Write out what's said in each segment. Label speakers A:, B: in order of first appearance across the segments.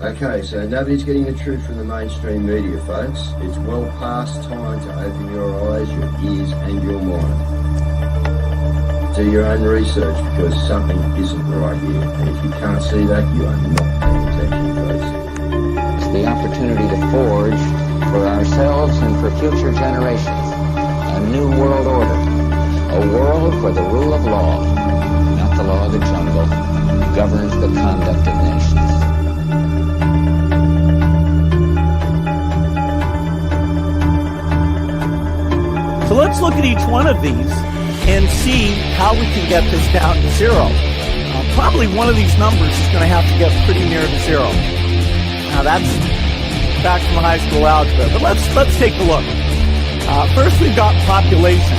A: Okay, so nobody's getting the truth from the mainstream media, folks. It's well past time to open your eyes, your ears, and your mind. Do your own research because something isn't right here. And if you can't see that, you are not paying attention, folks.
B: It's the opportunity to forge for ourselves and for future generations a new world order. A world where the rule of law, not the law of the jungle, governs the conduct of nations.
C: So let's look at each one of these and see how we can get this down to zero. Probably one of these numbers is going to have to get pretty near to zero. Now that's back from high school algebra, but let's take a look. First, we've got population.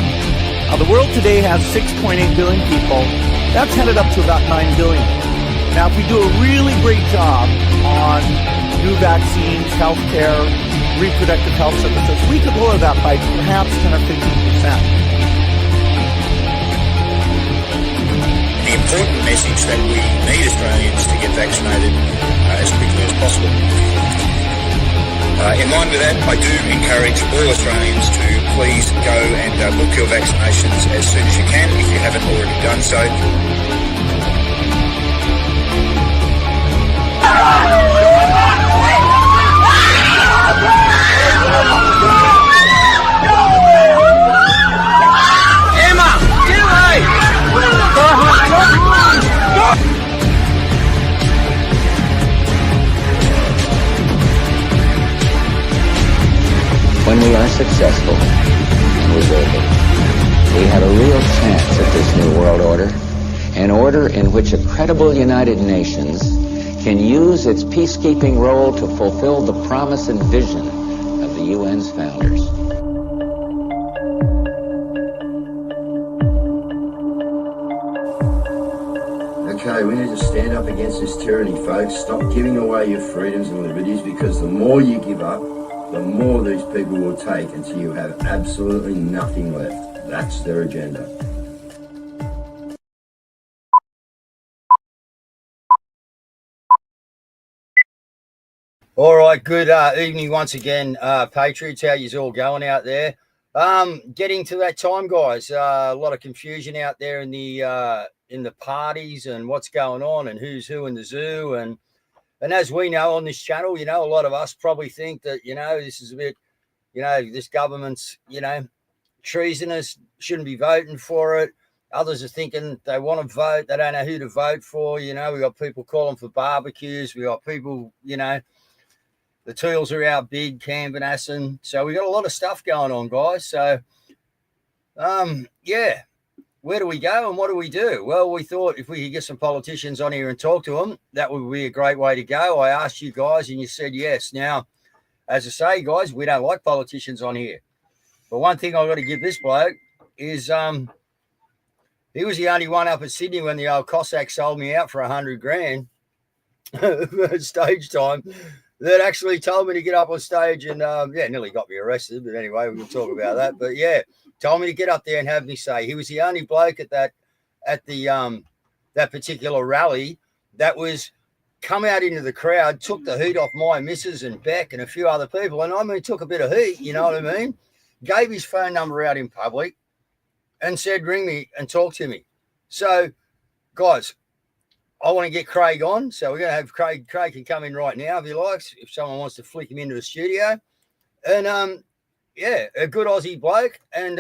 C: The world today has 6.8 billion people. That's headed up to about 9 billion. Now, if we do a really great job on new vaccines, healthcare, reproductive health services, we could lower that by perhaps 10 or 15%.
D: The important message that we need Australians to get vaccinated as quickly as possible. In line with that, I do encourage all Australians to please go and book your vaccinations as soon as you can if you haven't already done so.
E: Emma, get away!
B: When we are successful, and we will be, we have a real chance at this new world order, an order in which a credible United Nations can use its peacekeeping role to fulfill the promise and vision of the UN's founders.
A: Okay, we need to stand up against this tyranny, folks. Stop giving away your freedoms and liberties, because the more you give up, the more these people will take until you have absolutely nothing left. That's their agenda. All right, good evening once again, Patriots. How yous all going out there? Getting to that time, guys. A lot of confusion out there in the parties and what's going on and who's who in the zoo. And as we know on this channel, a lot of us probably think that, this is a bit, this government's, treasonous, shouldn't be voting for it. Others are thinking they want to vote. They don't know who to vote for. We got people calling for barbecues. We got people, the tools are out big, canvassing. So we got a lot of stuff going on, guys. So, yeah. Where do we go and what do we do? Well, we thought if we could get some politicians on here and talk to them, that would be a great way to go. I asked you guys and you said yes. Now, as I say, guys, we don't like politicians on here. But one thing I've got to give this bloke is he was the only one up at Sydney when the old Cossack sold me out for $100,000 at stage time that actually told me to get up on stage and, nearly got me arrested. But anyway, we can talk about that. But, yeah. Told me to get up there and have me say. He was the only bloke at that particular rally that was come out into the crowd, took the heat off my missus and Beck and a few other people. And I mean, took a bit of heat, you know what I mean? Gave his phone number out in public and said, ring me and talk to me. So, guys, I want to get Craig on. So we're going to have Craig. Craig can come in right now if he likes, if someone wants to flick him into the studio. And, yeah, a good Aussie bloke. And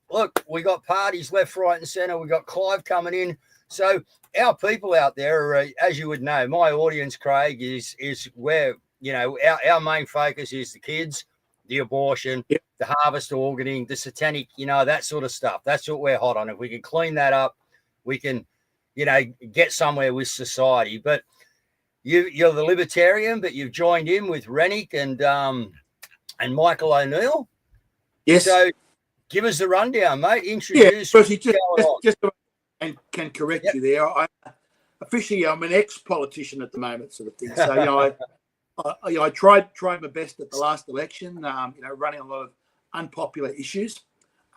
A: look, we got parties left, right, and centre. We got Clive coming in. So our people out there, as you would know, my audience, Craig, is where, our main focus is the kids, the abortion, the harvest organing, the satanic, that sort of stuff. That's what we're hot on. If we can clean that up, we can, get somewhere with society. But you're the libertarian, but you've joined in with Rennick and Michael O'Neill.
F: Yes.
A: So give us the rundown, mate. Introduce.
F: Yeah, just and can correct you there. I'm an ex-politician at the moment, sort of thing. So I tried my best at the last election. Running a lot of unpopular issues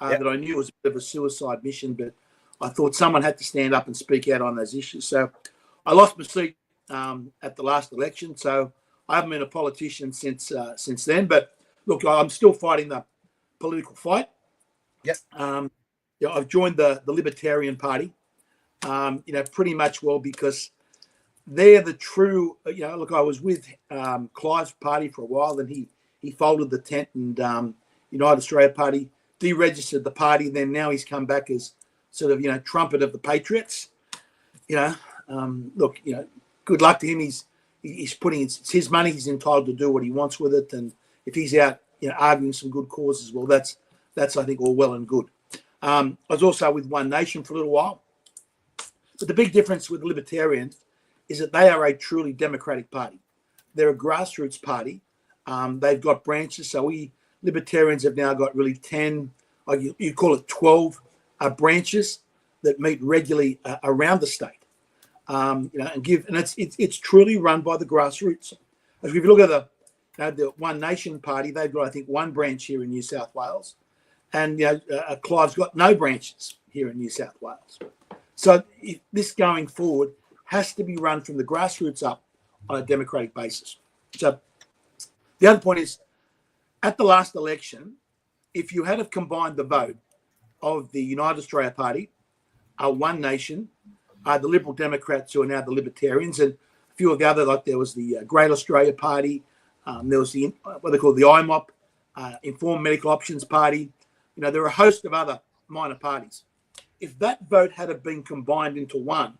F: that I knew was a bit of a suicide mission, but I thought someone had to stand up and speak out on those issues. So I lost my seat at the last election. So I haven't been a politician since then. But look, I'm still fighting the political fight.
A: Yep.
F: I've joined the Libertarian Party. Pretty much because they're the true. Look, I was with Clive's party for a while, then he folded the tent, and United Australia Party deregistered the party. Then now he's come back as sort of trumpet of the Patriots. Look, good luck to him. He's putting it's his money. He's entitled to do what he wants with it, and if he's out arguing some good causes, well, that's I think all well and good. I was also with One Nation for a little while, but the big difference with the Libertarians is that they are a truly democratic party. They're a grassroots party. They've got branches. So we Libertarians have now got really 10, you call it 12 branches that meet regularly around the state. And it's truly run by the grassroots. If you look at the One Nation Party, they've got, I think, one branch here in New South Wales, and Clive's got no branches here in New South Wales. So this going forward has to be run from the grassroots up on a democratic basis. So the other point is, at the last election, if you had have combined the vote of the United Australia Party, One Nation, the Liberal Democrats, who are now the Libertarians, and a few of the other, like there was the Great Australia Party, there was the what they call the IMOP, Informed Medical Options Party. There are a host of other minor parties. If that vote had have been combined into one,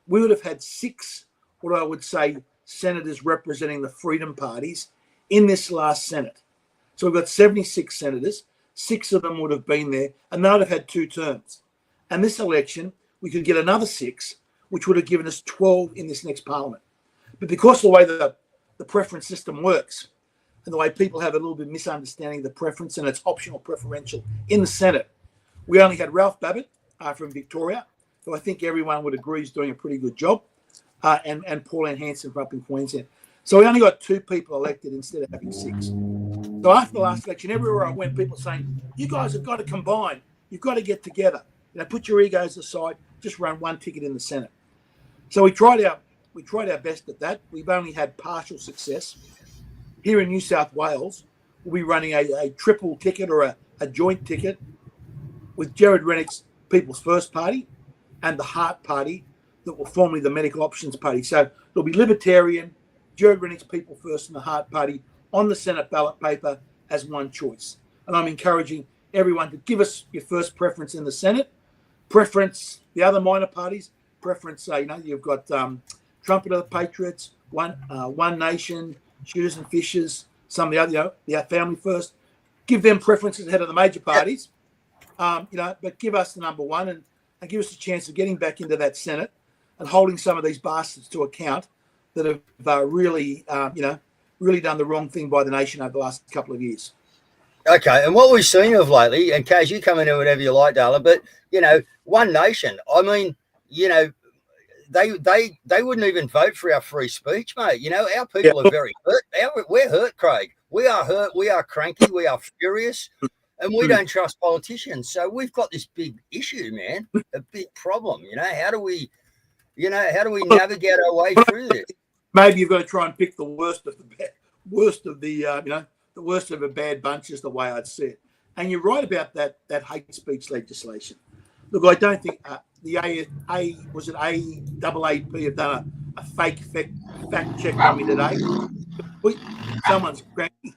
F: we would have had 6, what I would say, senators representing the freedom parties in this last Senate. So we've got 76 senators. 6 of them would have been there, and they would have had 2 terms. And this election, we could get another 6, which would have given us 12 in this next parliament. But because of the way the preference system works, and the way people have a little bit of misunderstanding of the preference, and it's optional preferential in the Senate, we only had Ralph Babbitt from Victoria, who I think everyone would agree is doing a pretty good job, and Pauline Hanson from up in Queensland. So we only got 2 people elected instead of having 6. So after the last election, everywhere I went, people saying, you guys have got to combine. You've got to get together. Put your egos aside, just run one ticket in the Senate. So we tried our best at that. We've only had partial success. Here in New South Wales, we'll be running a triple ticket or a joint ticket with Jared Rennick's People's First Party and the Heart Party that were formerly the Medical Options Party. So there'll be Libertarian, Jared Rennick's People First and the Heart Party on the Senate ballot paper as one choice. And I'm encouraging everyone to give us your first preference in the Senate, preference the other minor parties, preference, you've got Trumpet of the Patriots, One Nation, Shooters and Fishers, some of the other, the Family First. Give them preferences ahead of the major parties, but give us the number one and give us a chance of getting back into that Senate and holding some of these bastards to account that have really done the wrong thing by the nation over the last couple of years.
A: Okay, and what we've seen of lately, and Caz, you come in here whatever you like, darling, but One Nation, I mean, they wouldn't even vote for our free speech, mate. Our people are very hurt. We're hurt, Craig. We are hurt. We are cranky. We are furious, and we don't trust politicians. So we've got this big issue, man, a big problem. How do we navigate our way through this?
F: Maybe you've got to try and pick the worst of the worst of a bad bunch is the way I'd see it. And you're right about that hate speech legislation. Look, I don't think the AAAP have done a fake fact check on me today. Someone's cranky.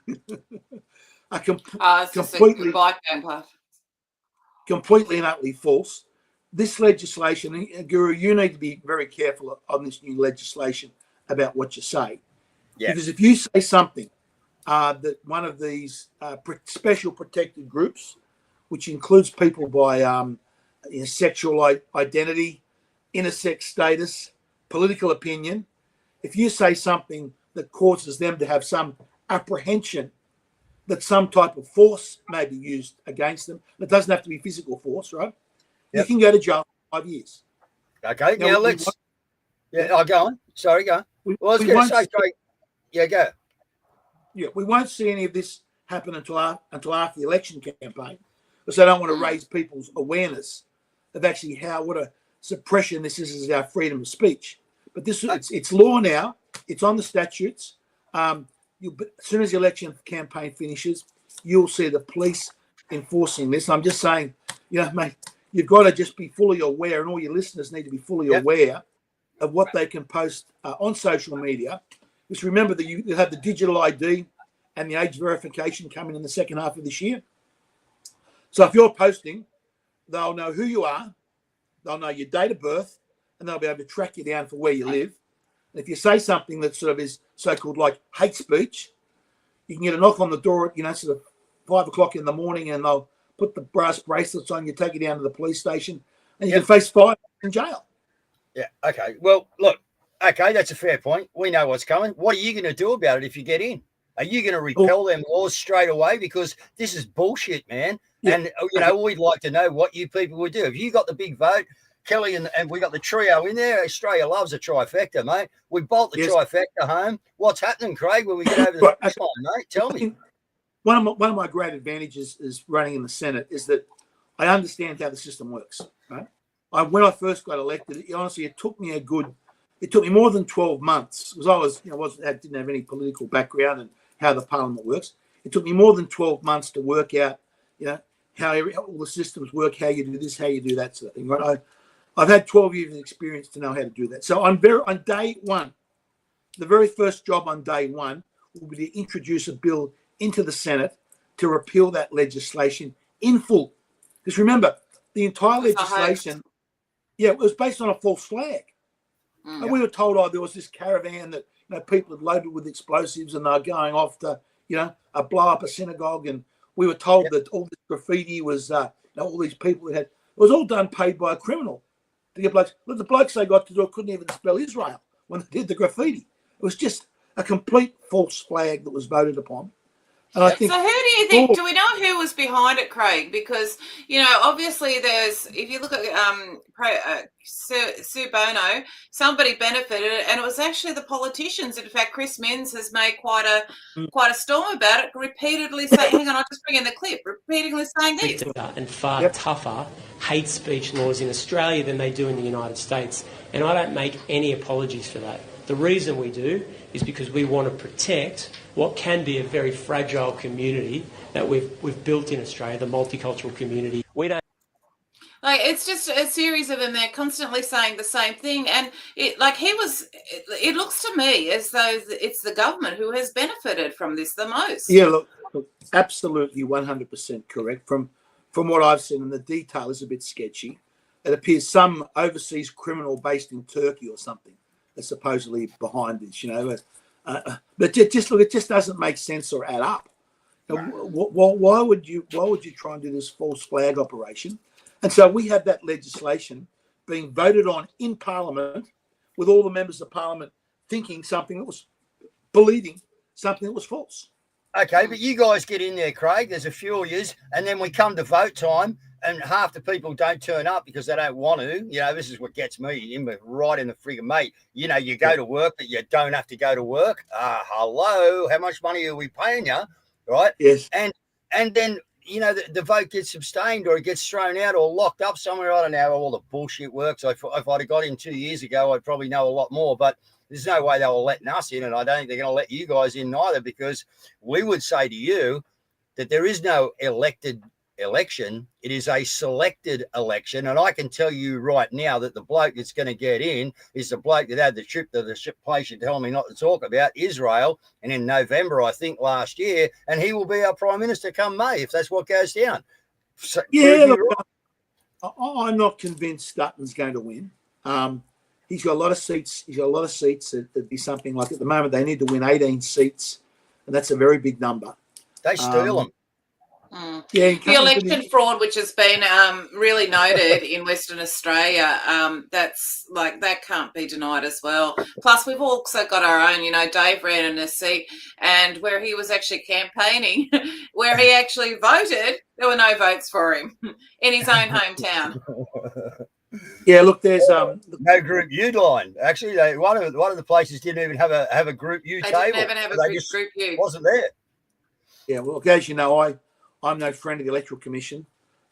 F: Completely and utterly false. This legislation, Guru, you need to be very careful on this new legislation about what you say. Yeah. Because if you say something that one of these special protected groups, which includes people by sexual identity, intersex status, political opinion, if you say something that causes them to have some apprehension that some type of force may be used against them, it doesn't have to be physical force, right? Yep. You can go to jail for 5 years.
A: Okay, now let's... I'll go on. Sorry, go on. Well, I was going to say, Craig, go.
F: Yeah, we won't see any of this happen until after the election campaign, because I don't want to raise people's awareness of actually what a suppression this is our freedom of speech. But it's law now. It's on the statutes. As soon as the election campaign finishes, you'll see the police enforcing this. I'm just saying, mate, you've got to just be fully aware, and all your listeners need to be fully aware of what they can post on social media. Just remember that you have the digital ID and the age verification coming in the second half of this year. So if you're posting, they'll know who you are, they'll know your date of birth, and they'll be able to track you down for where you live. And if you say something that sort of is so-called like hate speech, you can get a knock on the door at, sort of 5 o'clock in the morning, and they'll put the brass bracelets on you, take you down to the police station, and you can face 5 years in jail.
A: Yeah. Okay. Well, look. Okay, that's a fair point. We know what's coming. What are you going to do about it if you get in? Are you going to repel them laws straight away? Because this is bullshit, man. Yeah. And, we'd like to know what you people would do. If you got the big vote, Kelly and we got the trio in there, Australia loves a trifecta, mate. We bolt the trifecta home. What's happening, Craig, when we get over the finish line, mate? Tell me.
F: One of my great advantages is running in the Senate is that I understand how the system works, right? When I first got elected, honestly, it took me more than 12 months because I was, didn't have any political background and how the parliament works. It took me more than 12 months to work out, how all the systems work, how you do this, how you do that sort of thing. Right? I've had 12 years of experience to know how to do that. So on day one, the very first job on day one will be to introduce a bill into the Senate to repeal that legislation in full. Because remember, the entire legislation, it was based on a false flag. And we were told, there was this caravan that people had loaded with explosives and they were going off to, blow up a synagogue. And we were told that all this graffiti was, all these people that had, it was all paid by a criminal. To get blokes. But the blokes they got to do it couldn't even spell Israel when they did the graffiti. It was just a complete false flag that was voted upon. And I think,
G: so who do you think, do we know who was behind it, Craig? Because, obviously if you look at Sue Bono, somebody benefited, and it was actually the politicians. In fact, Chris Minns has made quite a storm about it, repeatedly saying, hang on, I'll just bring in the clip, repeatedly saying this.
H: And far tougher hate speech laws in Australia than they do in the United States. And I don't make any apologies for that. The reason we do is because we want to protect what can be a very fragile community that we've built in Australia, the multicultural community. We don't.
G: It's just a series of them. They're constantly saying the same thing, and it looks to me as though it's the government who has benefited from this the most.
F: Yeah, look absolutely 100% correct. From what I've seen, and the detail is a bit sketchy. It appears some overseas criminal based in Turkey or something is supposedly behind this, but just look, it just doesn't make sense or add up. Why would you try and do this false flag operation? And so we had that legislation being voted on in Parliament with all the members of Parliament believing something that was false.
A: Okay, but you guys get in there, Craig. There's a few of yous, and then we come to vote time, and half the people don't turn up because they don't want to. This is what gets me right in the friggin' mate. You go to work, but you don't have to go to work. Hello, how much money are we paying you? Right?
F: Yes.
A: And then, the vote gets abstained or it gets thrown out or locked up somewhere. I don't know how all the bullshit works. If I'd have got in 2 years ago, I'd probably know a lot more, but there's no way they were letting us in, and I don't think they're going to let you guys in neither, because we would say to you that there is no elected election. It is a selected election, and I can tell you right now that the bloke that's going to get in is the bloke that had the trip to the place you tell me not to talk about, Israel, and in November, I think, last year, and he will be our Prime Minister come May, if that's what goes down. So,
F: I'm not convinced Dutton's going to win. He's got a lot of seats. It'd be something like, at the moment, they need to win 18 seats, and that's a very big number.
A: They steal them.
F: Yeah,
G: the election fraud, which has been really noted in Western Australia, that can't be denied as well. Plus, we've also got our own, Dave ran in a seat, and where he was actually campaigning, where he actually voted, there were no votes for him in his own hometown.
F: Yeah, look, there's
A: no Group U line. Actually, one of the places didn't even have a Group U table.
G: They didn't even have a Group U.
A: Wasn't there.
F: Yeah, well, as you know, I'm no friend of the Electoral Commission.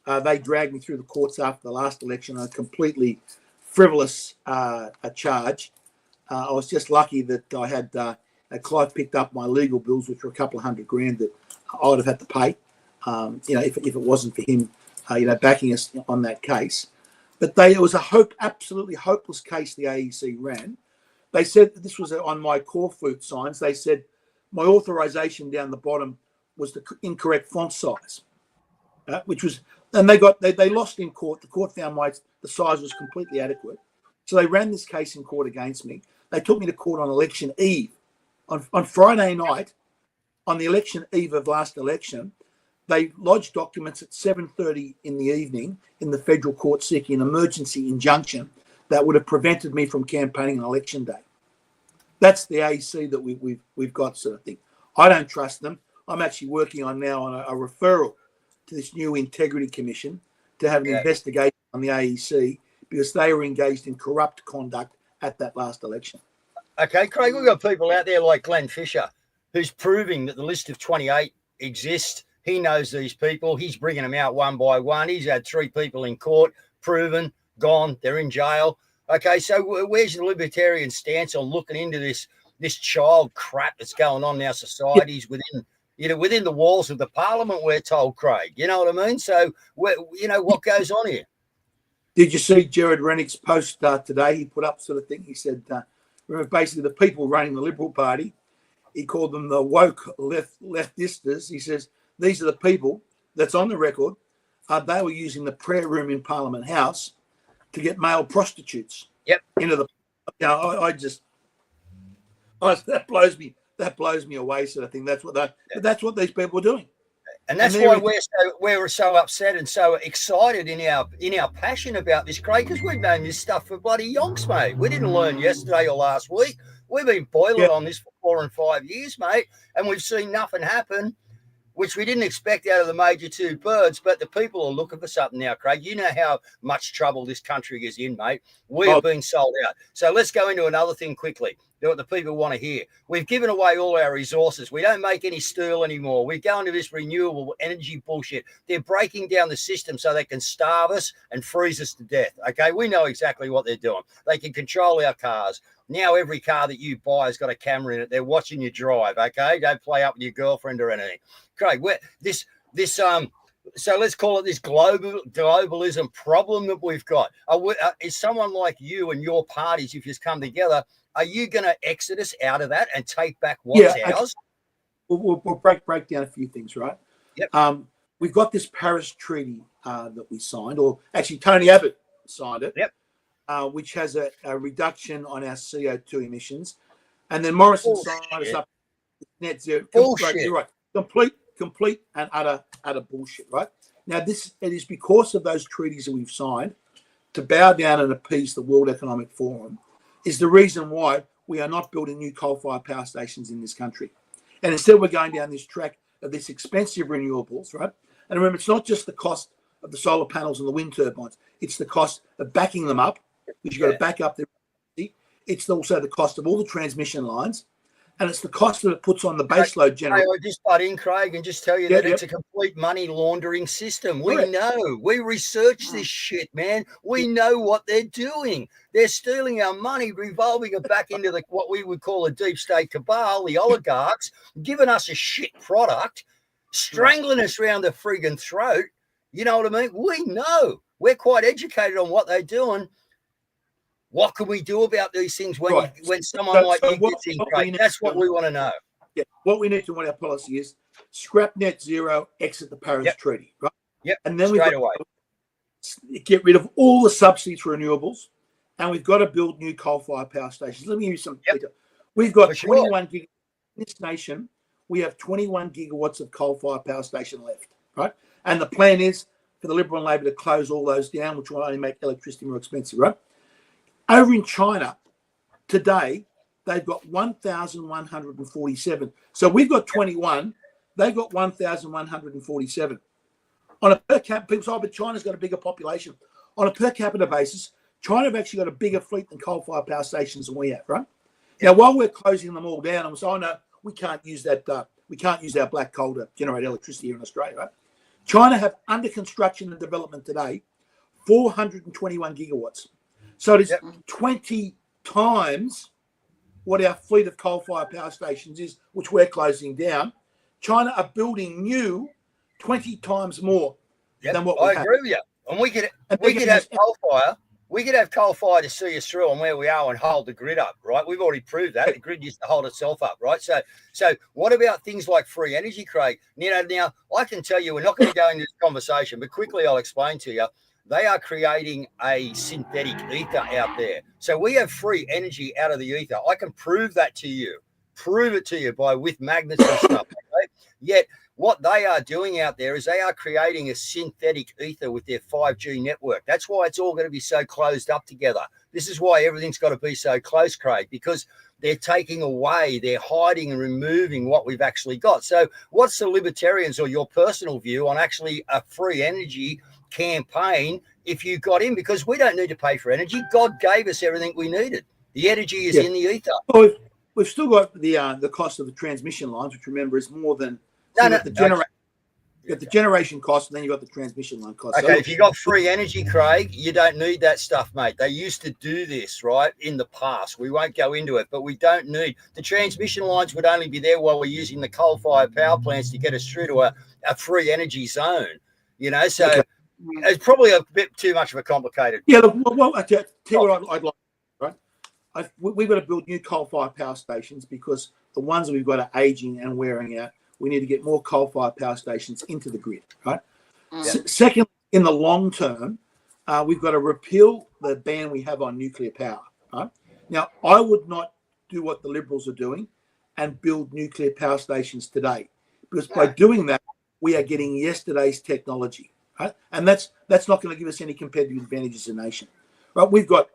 F: They dragged me through the courts after the last election on a completely frivolous charge. I was just lucky that I had Clive picked up my legal bills, which were a couple of $100,000 that I would have had to pay, if it wasn't for him, backing us on that case. But it was absolutely hopeless case the AEC ran. They said this was on my core fruit signs. They said my authorization down the bottom was the incorrect font size, which was, and they lost in court. The court found the size was completely adequate. So they ran this case in court against me. They took me to court on election eve. On Friday night, on the election eve of last election, they lodged documents at 7:30 in the evening in the federal court seeking an emergency injunction that would have prevented me from campaigning on election day. That's the AEC that we've got, sort of thing. I don't trust them. I'm actually working on a referral to this new integrity commission to have an investigation on the AEC because they were engaged in corrupt conduct at that last election.
A: Okay, Craig, we've got people out there like Glenn Fisher, who's proving that the list of 28 exists. He knows these people. He's bringing them out one by one. He's had 3 people in court, proven, gone, they're in jail. Okay, so where's the libertarian stance on looking into this child crap that's going on in our societies within the walls of the parliament, we're told, Craig? You know what I mean? So, what goes on here?
F: Did you see Jared Rennick's post today? He put up sort of thing. He said, remember, basically the people running the Liberal Party, he called them the woke leftistas. He says, these are the people that's on the record. They were using the prayer room in Parliament House to get male prostitutes into the. That blows me away, sort of thing. That's what these people are doing,
A: and that's why we're so upset and so excited in our passion about this, Craig, because we've known this stuff for bloody yonks, mate. We didn't learn yesterday or last week. We've been boiling on this for 4 and 5 years, mate, and we've seen nothing happen, which we didn't expect out of the major 2 birds. But the people are looking for something now, Craig. You know how much trouble this country is in, mate. We have been sold out. So let's go into another thing quickly. What the people want to hear. We've given away all our resources. We don't make any steel anymore. We go into this renewable energy bullshit. They're breaking down the system so they can starve us and freeze us to death. Okay, we know exactly what they're doing. They can control our cars. Now every car that you buy has got a camera in it. They're watching you drive. Okay, don't play up with your girlfriend or anything. Craig, so let's call it this globalism problem that we've got. Is someone like you and your parties, if you come together, are you going to exit us out of that and take back what's ours?
F: We'll break down a few things, right?
A: Yep.
F: We've got this Paris Treaty that we signed, or actually Tony Abbott signed it, which has a reduction on our CO2 emissions. And then Morrison signed us up net zero.
A: Bullshit.
F: You're right. Complete and utter bullshit, right? Now, it is because of those treaties that we've signed to bow down and appease the World Economic Forum is the reason why we are not building new coal-fired power stations in this country. And instead we're going down this track of this expensive renewables, right? And remember, it's not just the cost of the solar panels and the wind turbines. It's the cost of backing them up, because you've got to back up their electricity. It's also the cost of all the transmission lines. And it's the cost that it puts on the baseload generator.
A: I just butt in, Craig, and just tell you that it's a complete money laundering system. We know. We research this shit, man. We know what they're doing. They're stealing our money, revolving it back into what we would call a deep state cabal, the oligarchs, giving us a shit product, strangling us around the friggin' throat. You know what I mean? We know. We're quite educated on what they're doing. What can we do about these things when someone like you gets in, Craig? That's what we want to know.
F: Yeah, what we need to, what our policy is, scrap net zero, exit the Paris Treaty, right?
A: Yep.
F: And then
A: straight away
F: get rid of all the subsidies for renewables, and we've got to build new coal-fired power stations. Let me give you some data. We've got 21 gigawatts in this nation. We have 21 gigawatts of coal-fired power station left, right? And the plan is for the Liberal and Labor to close all those down, which will only make electricity more expensive, right? Over in China today, they've got 1,147. So we've got 21. They've got 1,147. On a per capita, people say, but China's got a bigger population. On a per capita basis, China have actually got a bigger fleet than coal-fired power stations than we have, right? Now, while we're closing them all down, I'm saying, no, we can't use that. We can't use our black coal to generate electricity here in Australia, right? China have under construction and development today 421 gigawatts. So it is 20 times what our fleet of coal-fired power stations is, which we're closing down, China are building new 20 times more than what we
A: I
F: have.
A: agree with you. And we could have coal fire. We could have coal fire to see us through on where we are and hold the grid up, right? We've already proved that. The grid used to hold itself up, right? So what about things like free energy, Craig? Now I can tell you, we're not going to go into this conversation, but quickly I'll explain to you. They are creating a synthetic ether out there. So we have free energy out of the ether. I can prove that to you. Prove it to you with magnets and stuff. Okay? Yet what they are doing out there is they are creating a synthetic ether with their 5G network. That's why it's all going to be so closed up together. This is why everything's got to be so close, Craig, because they're taking away, they're hiding and removing what we've actually got. So what's the libertarians or your personal view on actually a free energy campaign if you got in? Because we don't need to pay for energy. God gave us everything we needed. The energy is in the ether.
F: Well, we've still got the cost of the transmission lines, which remember is more than the generation cost, and then you've got the transmission line cost.
A: Okay, so if you got free energy, Craig, you don't need that stuff, mate. They used to do this, right, in the past. We won't go into it, but we don't need the transmission lines. Would only be there while we're using the coal-fired power plants to get us through to a free energy zone. So it's probably a bit too much of a complicated.
F: Yeah, look, well, I tell you what I'd like, right? We've got to build new coal-fired power stations because the ones that we've got are aging and wearing out. We need to get more coal-fired power stations into the grid, right? Second, in the long term, we've got to repeal the ban we have on nuclear power, right? Now, I would not do what the Liberals are doing and build nuclear power stations today, because by doing that, we are getting yesterday's technology, right? And that's not going to give us any competitive advantage as a nation, right? We've got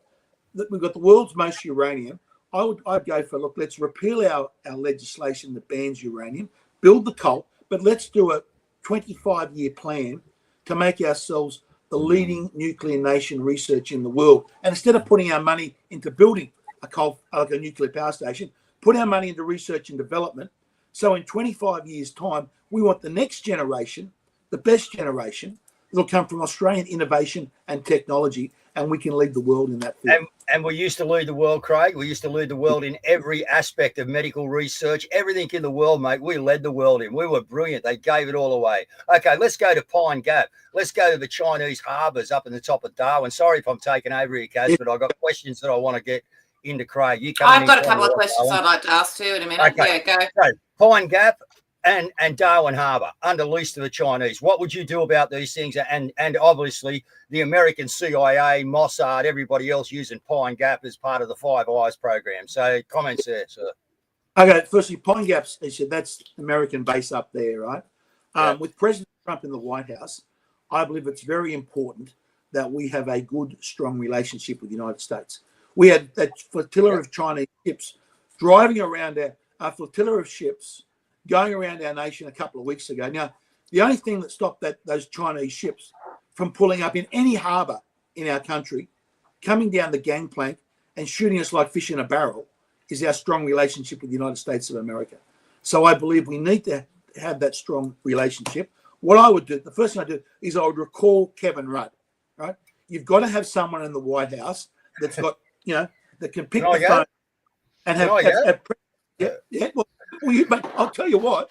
F: the world's most uranium. I'd go for, look, let's repeal our legislation that bans uranium, build the coal, but let's do a 25-year plan to make ourselves the leading nuclear nation research in the world. And instead of putting our money into building a nuclear power station, put our money into research and development. So in 25 years' time, we want the next generation, the best generation, that'll come from Australian innovation and technology, and we can lead the world in that field.
A: And we used to lead the world, Craig. We used to lead the world in every aspect of medical research, everything in the world, mate. We led the world in. We were brilliant. They gave it all away. Okay, let's go to Pine Gap. Let's go to the Chinese harbours up in the top of Darwin. Sorry if I'm taking over here, Caz, but I've got questions that I want to get into, Craig.
G: I've got a couple of questions I'd like to ask too in a minute.
A: Okay.
G: Yeah, go.
A: So, Pine Gap and Darwin Harbour under lease to the Chinese. What would you do about these things? And obviously the American CIA, Mossad, everybody else using Pine Gap as part of the Five Eyes program. So comments there, sir.
F: Okay, firstly, Pine Gap's, that's American base up there, right? With President Trump in the White House, I believe it's very important that we have a good, strong relationship with the United States. We had that flotilla of Chinese ships driving around our flotilla of ships going around our nation a couple of weeks ago. Now, the only thing that stopped those Chinese ships from pulling up in any harbour in our country, coming down the gangplank and shooting us like fish in a barrel, is our strong relationship with the United States of America. So I believe we need to have that strong relationship. What I would do, the first thing I do is I would recall Kevin Rudd, right? You've got to have someone in the White House that's got, that can pick the phone and but I'll tell you what,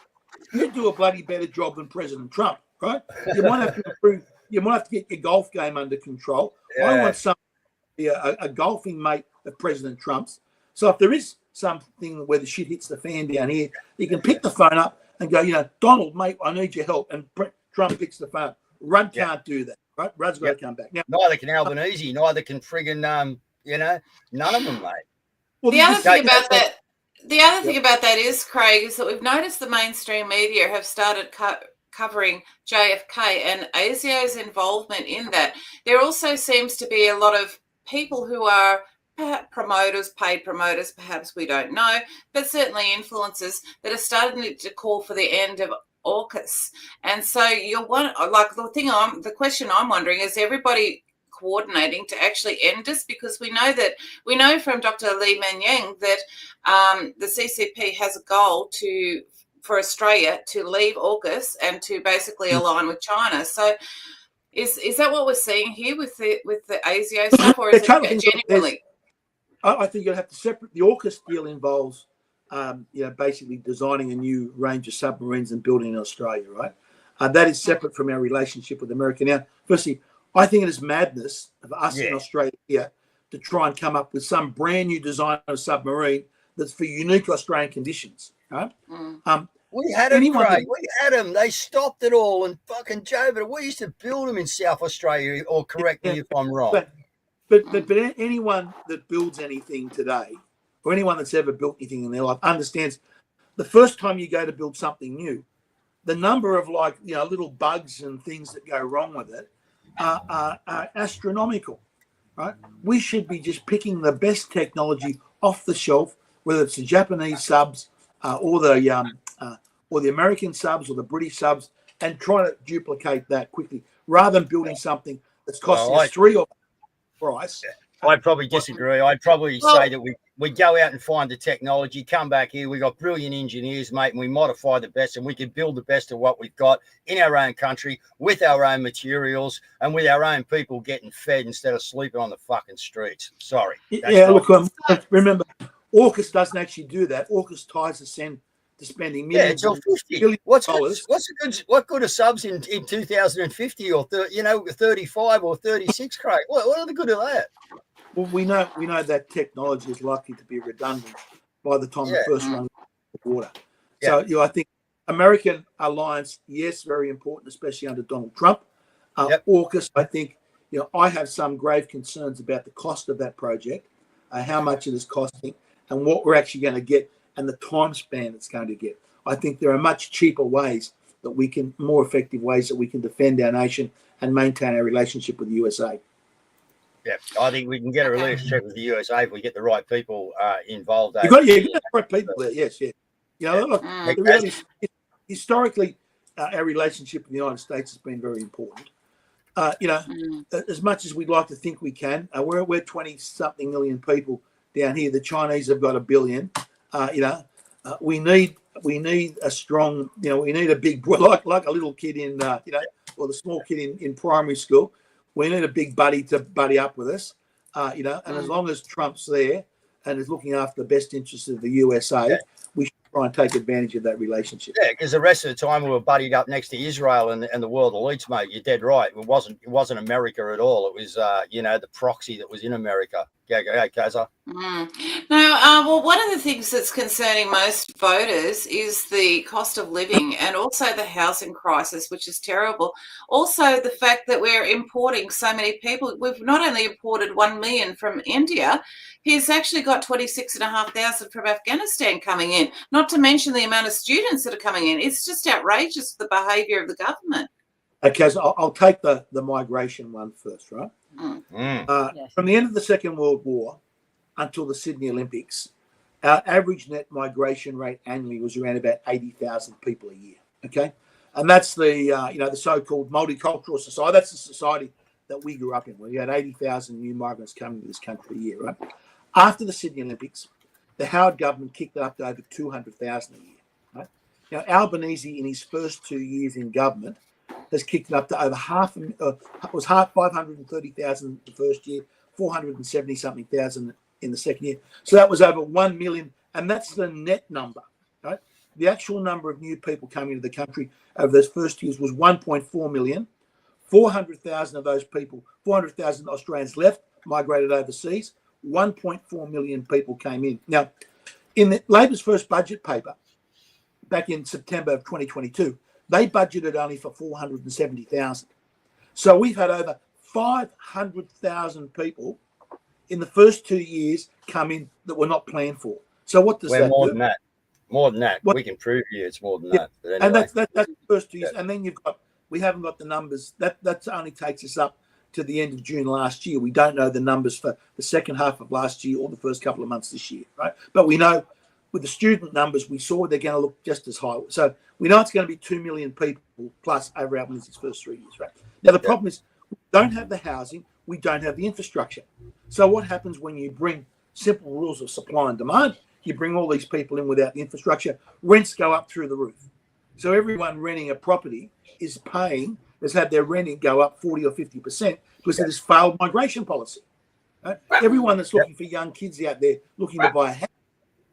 F: you do a bloody better job than President Trump, right? You might have to improve. You might have to get your golf game under control. Yeah. I want a golfing mate of President Trump's. So if there is something where the shit hits the fan down here, you can pick the phone up and go, Donald, mate, I need your help. And Trump picks the phone up. Rudd can't do that, right? Rudd's got to come back. Now,
A: neither can Albanese. Neither can friggin', none of them, mate.
G: Well, the other thing about that is, Craig, is that we've noticed the mainstream media have started covering JFK and ASIO's involvement in that. There also seems to be a lot of people who are promoters, paid promoters, perhaps we don't know, but certainly influencers that are starting to call for the end of AUKUS. And so the question I'm wondering is everybody coordinating to actually end this, because we know from Dr. Li Menyang that the CCP has a goal for Australia to leave AUKUS and to basically align with China. So is that what we're seeing here with the ASIO stuff, or is it genuinely?
F: I think you'll have to separate. The AUKUS deal involves, basically designing a new range of submarines and building in Australia, right? That is separate from our relationship with America. Now, firstly, I think it is madness of us in Australia here to try and come up with some brand new design of submarine that's for unique Australian conditions, right?
A: We had them, Craig. We had them. They stopped it all and fucking Joe, but we used to build them in South Australia, or correct me if I'm wrong.
F: But anyone that builds anything today, or anyone that's ever built anything in their life, understands the first time you go to build something new, the number of little bugs and things that go wrong with it are astronomical, right? We should be just picking the best technology off the shelf, whether it's the Japanese subs or the American subs or the British subs, and try to duplicate that quickly, rather than building something that's costing us three or price.
A: I'd probably disagree. I'd probably say that we go out and find the technology, come back here. We got brilliant engineers, mate, and we modify the best, and we can build the best of what we've got in our own country with our own materials and with our own people getting fed instead of sleeping on the fucking streets. Sorry.
F: Look, remember, AUKUS doesn't actually do that. AUKUS ties us in to spending millions.
A: Yeah, it's all 50. What good are subs in 2050 or 35 or 36, Craig? What are the good of that?
F: Well, we know that technology is likely to be redundant by the time the first one goes to water. Yeah. So I think American alliance, yes, very important, especially under Donald Trump. AUKUS, I think, I have some grave concerns about the cost of that project, how much it is costing, and what we're actually going to get, and the time span it's going to get. I think there are much cheaper ways more effective ways that we can defend our nation and maintain our relationship with the USA.
A: Yeah, I think we can get a relationship with the USA if we get the right people involved.
F: You got the right people there, yes. Look, the reality is, historically, our relationship with the United States has been very important. As much as we'd like to think we can, we're 20-something million people down here. The Chinese have got 1 billion. We need a strong, we need a big boy, like a little kid in, or the small kid in primary school. We need a big buddy to buddy up with us, and as long as Trump's there and is looking after the best interests of the USA, we should try and take advantage of that relationship. Yeah,
A: because the rest of the time we were buddied up next to Israel and the world elites, mate. You're dead right. It wasn't America at all. It was, the proxy that was in America. Go, Caz.
G: Well, one of the things that's concerning most voters is the cost of living and also the housing crisis, which is terrible. Also, the fact that we're importing so many people. We've not only imported 1 million from India, he's actually got 26,500 from Afghanistan coming in, not to mention the amount of students that are coming in. It's just outrageous, the behaviour of the government.
F: Okay, so I'll take the migration one first, right? From the end of the Second World War until the Sydney Olympics, our average net migration rate annually was around about 80,000 people a year. Okay, and that's the so-called multicultural society. That's the society that we grew up in, where you had 80,000 new migrants coming to this country a year. Right after the Sydney Olympics, the Howard government kicked it up to over 200,000 a year. Right now, Albanese in his first 2 years in government has kicked it up to over 530,000 the first year, 470-something thousand in the second year. So that was over 1 million, and that's the net number, right? The actual number of new people coming into the country over those first years was 1.4 million. 400,000 of those people, 400,000 Australians left, migrated overseas. 1.4 million people came in. Now, in Labor's first budget paper, back in September of 2022, they budgeted only for 470,000. So we've had over 500,000 people in the first 2 years come in that were not planned for. So what does that do?
A: More than that. We can prove to you it's more than that. But anyway.
F: And that's the first 2 years. And then we haven't got the numbers. That only takes us up to the end of June last year. We don't know the numbers for the second half of last year or the first couple of months this year, right? But we know with the student numbers we saw, they're going to look just as high. So we know it's going to be 2 million people plus over Albanese's first 3 years, right? Now, the problem is we don't have the housing, we don't have the infrastructure. So what happens when you bring simple rules of supply and demand? You bring all these people in without the infrastructure, rents go up through the roof. So everyone renting a property has had their renting go up 40 or 50% because of this failed migration policy. Right? Everyone that's looking for young kids out there looking to buy a house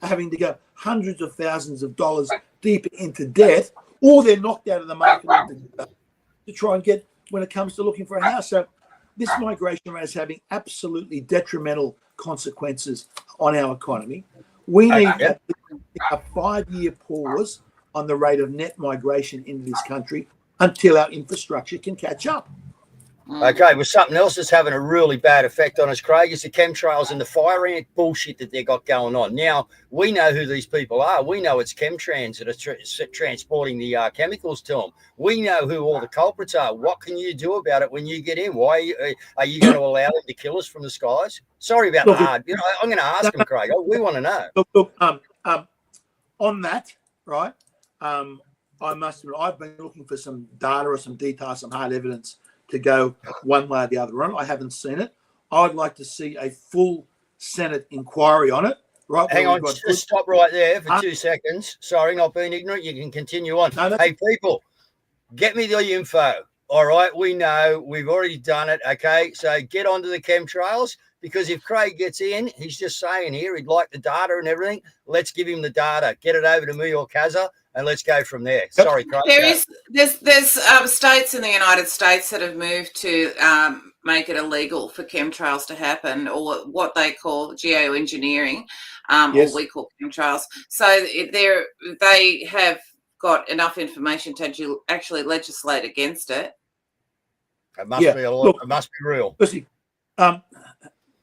F: are having to go hundreds of thousands of dollars deeper into debt, or they're knocked out of the market altogether to try and get when it comes to looking for a house. So this migration rate is having absolutely detrimental consequences on our economy. We need at least a 5-year pause on the rate of net migration into this country until our infrastructure can catch up.
A: Okay, well, something else that's having a really bad effect on us, Craig, is the chemtrails and the fire ant bullshit that they got going on. Now, we know who these people are. We know it's chemtrans that are transporting the chemicals to them. We know who all the culprits are. What can you do about it when you get in? Why are you going to allow them to kill us from the skies? Sorry about the hard. You know, I'm going to ask them, Craig. We want to know.
F: Look, on that, right, I must admit, I've been looking for some data or some detail, some hard evidence to go one way or the other on. I haven't seen it. I'd like to see a full Senate inquiry on it. Right?
A: Hang on, just stop right there for 2 seconds. Sorry, not being ignorant. You can continue on. No, hey, people, get me the info. All right, we know. We've already done it, okay? So get onto the chemtrails, because if Craig gets in, he's just saying here he'd like the data and everything. Let's give him the data. Get it over to me or Cazza, and let's go from there. Sorry, Craig.
G: There's states in the United States that have moved to make it illegal for chemtrails to happen, or what they call geoengineering, or we call chemtrails. So they have got enough information to actually legislate against it.
A: It must be a lot. Look, it must be real.
F: Listen,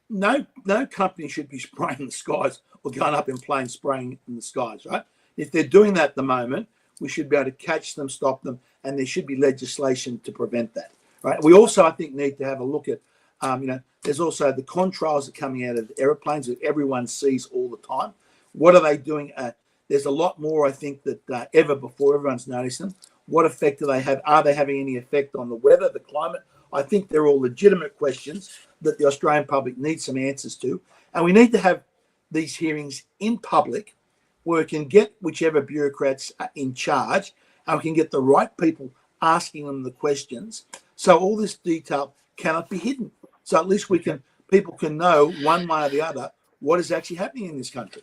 F: no company should be spraying the skies or going up in planes spraying in the skies, right? If they're doing that at the moment, we should be able to catch them, stop them, and there should be legislation to prevent that, right? We also, I think, need to have a look at, there's also the contrails that are coming out of aeroplanes that everyone sees all the time. What are they doing? There's a lot more, I think, that ever before. Everyone's noticed them. What effect do they have? Are they having any effect on the weather, the climate? I think they're all legitimate questions that the Australian public needs some answers to. And we need to have these hearings in public where we can get whichever bureaucrats are in charge and we can get the right people asking them the questions. So all this detail cannot be hidden. So at least people can know one way or the other what is actually happening in this country.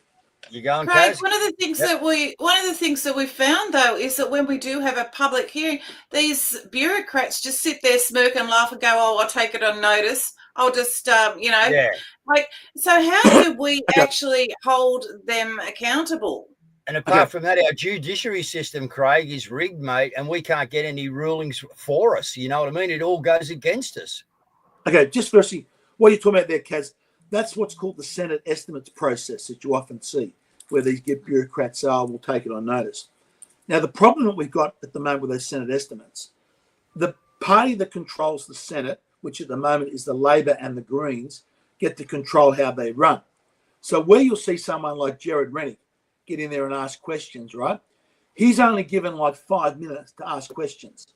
A: You going,
G: Craig,
A: Caz?
G: one of the things that we found though is that when we do have a public hearing, these bureaucrats just sit there, smirk and laugh and go, "Oh, I'll take it on notice. I'll just, like." So how do we actually hold them accountable?
A: And apart from that, our judiciary system, Craig, is rigged, mate, and we can't get any rulings for us. You know what I mean? It all goes against us.
F: Okay, just firstly, what you're talking about there, Caz, that's what's called the Senate estimates process that you often see, where these bureaucrats say, "We'll take it on notice." Now, the problem that we've got at the moment with those Senate estimates, the party that controls the Senate, which at the moment is the Labor and the Greens, get to control how they run. So where you'll see someone like Jared Rennick get in there and ask questions, right? He's only given like 5 minutes to ask questions.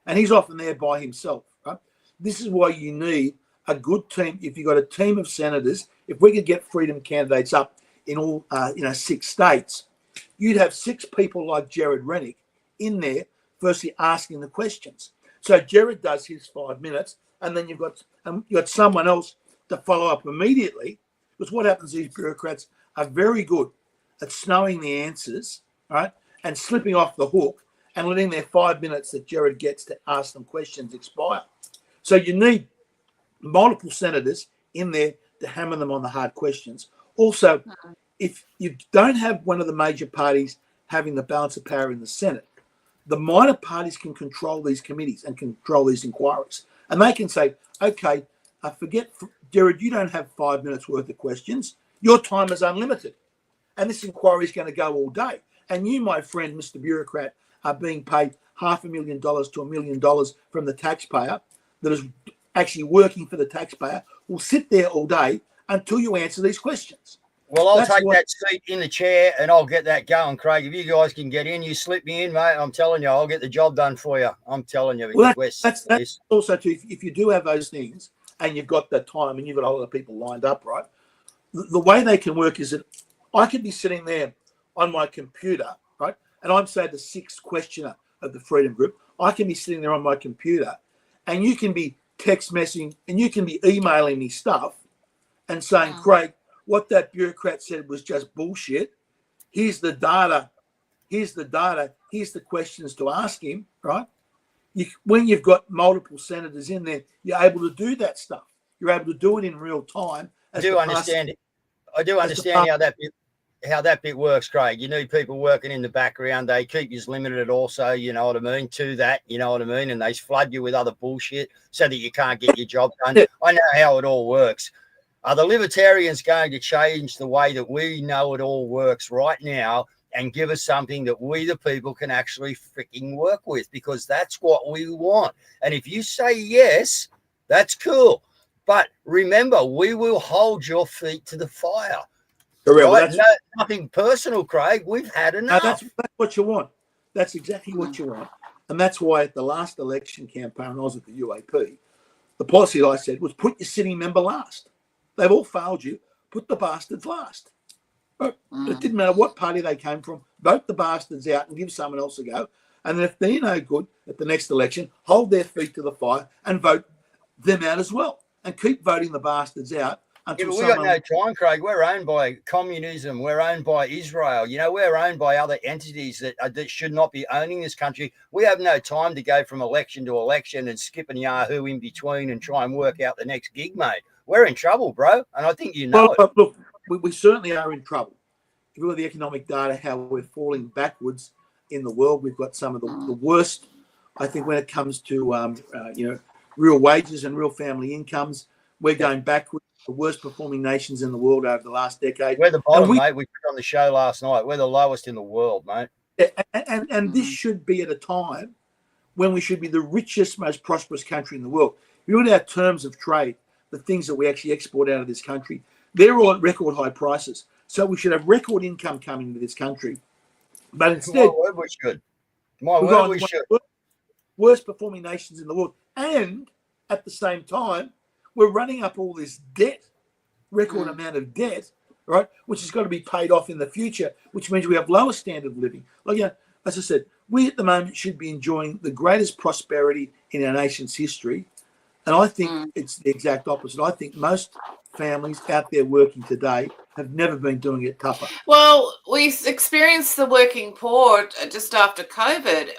F: And he's often there by himself, right? This is why you need a good team. If you've got a team of senators, if we could get freedom candidates up in all 6 states, you'd have 6 people like Jared Rennick in there, firstly asking the questions. So Jared does his 5 minutes, and then you've got someone else to follow up immediately. Because what happens? These bureaucrats are very good at snowing the answers, right, and slipping off the hook and letting their 5 minutes that Jared gets to ask them questions expire. So you need multiple senators in there to hammer them on the hard questions. Also, if you don't have one of the major parties having the balance of power in the Senate, the minor parties can control these committees and control these inquiries. And they can say, okay, forget, Jared, you don't have 5 minutes worth of questions. Your time is unlimited. And this inquiry is going to go all day. And you, my friend, Mr. Bureaucrat, are being paid $500,000 to $1 million from the taxpayer that is actually working for the taxpayer, will sit there all day until you answer these questions.
A: Well, I'll take that seat in the chair and I'll get that going, Craig. If you guys can get in, you slip me in, mate. I'm telling you, I'll get the job done for you. I'm telling you.
F: Well, that's also too, if you do have those things and you've got the time and you've got a lot of people lined up, right? The way they can work is that I could be sitting there on my computer, right? And I'm, say, the 6th questioner of the Freedom Group. I can be sitting there on my computer and you can be text messaging and you can be emailing me stuff. and saying, Craig, what that bureaucrat said was just bullshit. Here's the data. Here's the data. Here's the questions to ask him, right? When you've got multiple senators in there, you're able to do that stuff. You're able to do it in real time.
A: I do understand how that bit works, Craig. You need people working in the background. They keep you limited also, you know what I mean, to that, you know what I mean, and they flood you with other bullshit so that you can't get your job done.
F: Yeah.
A: I know how it all works. Are the libertarians going to change the way that we know it all works right now and give us something that we, the people, can actually freaking work with? Because that's what we want. And if you say yes, that's cool. But remember, we will hold your feet to the fire. Right? No, nothing personal, Craig. We've had enough.
F: That's what you want. That's exactly what you want. And that's why at the last election campaign, I was at the UAP, the policy I said was put your sitting member last. They've all failed you. Put the bastards last. It didn't matter what party they came from. Vote the bastards out and give someone else a go. And then if they're no good at the next election, hold their feet to the fire and vote them out as well. And keep voting the bastards out.
A: Yeah, but we got no time, Craig. We're owned by communism. We're owned by Israel. You know, we're owned by other entities that should not be owning this country. We have no time to go from election to election and skip and Yahoo in between and try and work out the next gig, mate. We're in trouble, bro. And I think you know it.
F: Look, we certainly are in trouble. If you look at the economic data, how we're falling backwards in the world, we've got some of the worst, I think, when it comes to, real wages and real family incomes. We're going backwards. The worst performing nations in the world over the last decade.
A: We're the bottom, mate. We put on the show last night. We're the lowest in the world, mate.
F: And this should be at a time when we should be the richest, most prosperous country in the world. If you look at our terms of trade, the things that we actually export out of this country, they're all at record high prices. So we should have record income coming into this country. But instead,
A: we should. We should.
F: Worst performing nations in the world. And at the same time, we're running up all this debt, record amount of debt, right, which has got to be paid off in the future, which means we have lower standard of living. Like, as I said, we at the moment should be enjoying the greatest prosperity in our nation's history. And I think it's the exact opposite. I think most families out there working today have never been doing it tougher.
G: Well, we experienced the working poor just after COVID,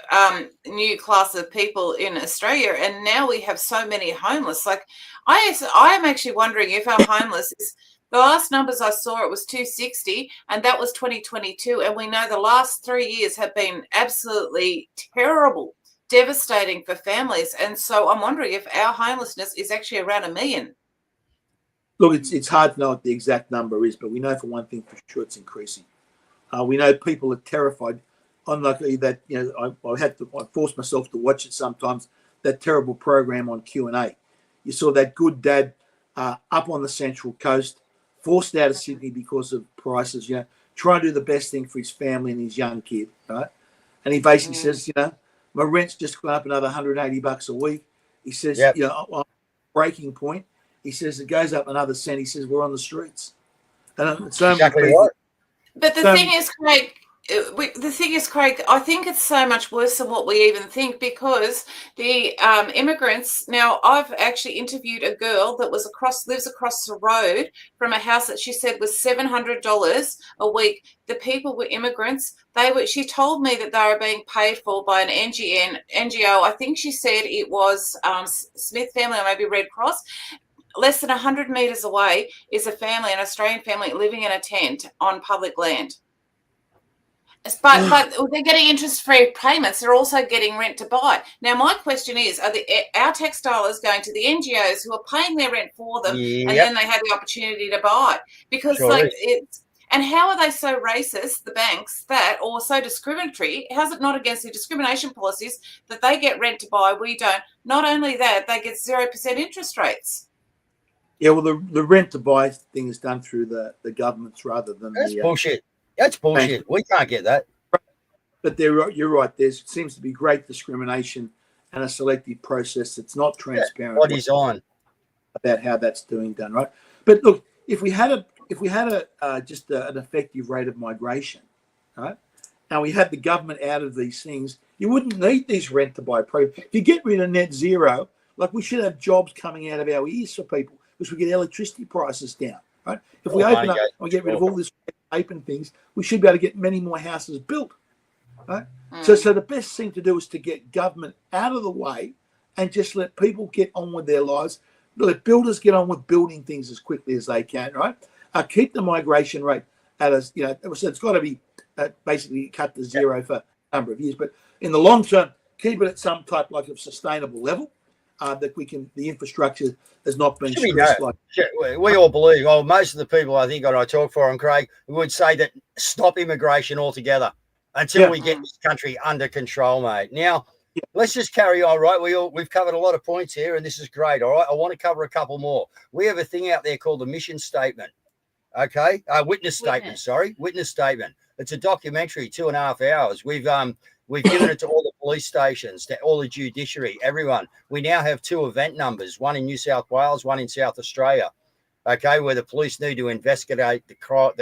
G: new class of people in Australia, and now we have so many homeless. Like, I am actually wondering if our homeless is, the last numbers I saw, it was 260, and that was 2022, and we know the last 3 years have been absolutely terrible, devastating for families. And so I'm wondering if our homelessness is actually around 1 million.
F: Look, it's hard to know what the exact number is, but we know for one thing for sure it's increasing. We know people are terrified. Unluckily, that I force myself to watch it sometimes. That terrible program on Q&A. You saw that good dad up on the Central Coast, forced out of Sydney because of prices. Trying to do the best thing for his family and his young kid, right? And he basically says, my rent's just gone up another $180 a week. He says, on breaking point. He says it goes up another cent. He says we're on the streets. And so
A: exactly right.
G: But the thing is, Craig, I think it's so much worse than what we even think, because the immigrants. Now, I've actually interviewed a girl that lives across the road from a house that she said was $700 a week. The people were immigrants. She told me that they were being paid for by an NGO. I think she said it was Smith Family or maybe Red Cross. Less than 100 metres away is a family, an Australian family, living in a tent on public land. But they're getting interest-free payments. They're also getting rent to buy. Now, my question is, are our tax dollars going to the NGOs who are paying their rent for them, and then they have the opportunity to buy? Because and how are they so racist, the banks, or so discriminatory? How's it not against the discrimination policies that they get rent to buy, we don't? Not only that, they get 0% interest rates.
F: Yeah, well, the rent to buy thing is done through the governments rather than
A: That's bullshit. That's bullshit. We can't get that.
F: But you're right. There seems to be great discrimination and a selective process that's not transparent.
A: What is on
F: about how that's done, right? But look, if we had just an effective rate of migration, right? And we had the government out of these things, you wouldn't need these rent to buy programs. If you get rid of net zero, like, we should have jobs coming out of our ears for people. because we get electricity prices down, right? If we
A: Oh,
F: open up
A: okay.
F: and we get rid of all this tape and things, we should be able to get many more houses built, right? So the best thing to do is to get government out of the way and just let people get on with their lives. Let builders get on with building things as quickly as they can, right? Keep the migration rate at a, you know, it's got to be basically cut to zero for a number of years. But in the long term, keep it at some type like of sustainable level that we can, the infrastructure has not been stressed like.
A: We all believe, well, most of the people I think that I talk for, and Craig, would say that stop immigration altogether until we get this country under control, mate. Now, let's just carry on, right? We've covered a lot of points here, and this is great, all right? I want to cover a couple more. We have a thing out there called the mission statement, okay? Witness statement. It's a documentary, 2.5 hours. We've given it to all the police stations, to all the judiciary, everyone. We now have 2 event numbers, one in New South Wales, one in South Australia, okay, where the police need to investigate the crime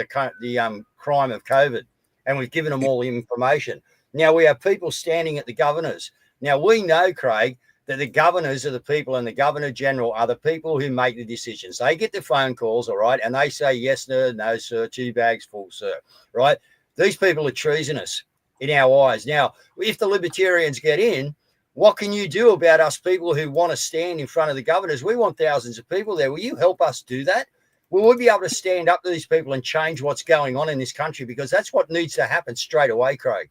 A: of COVID. And we've given them all the information. Now, we have people standing at the governors. Now, we know, Craig, that the governors are the people, and the Governor General are the people who make the decisions. They get the phone calls, all right, and they say, yes, sir, no, sir, 2 bags full, sir, right? These people are treasonous in our eyes. Now, if the libertarians get in, what can you do about us people who want to stand in front of the governors? We want thousands of people there. Will you help us do that? Will we be able to stand up to these people and change what's going on in this country? Because that's what needs to happen straight away, Craig.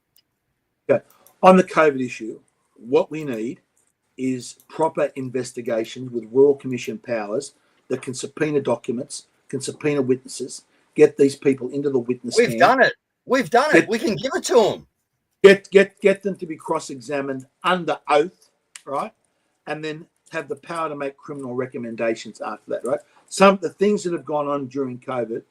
F: Okay. On the COVID issue, what we need is proper investigations with Royal Commission powers that can subpoena documents, can subpoena witnesses, get these people into the witness stand.
A: We've done it. We can give it to them.
F: Get them to be cross-examined under oath, right? And then have the power to make criminal recommendations after that, right? Some of the things that have gone on during COVID,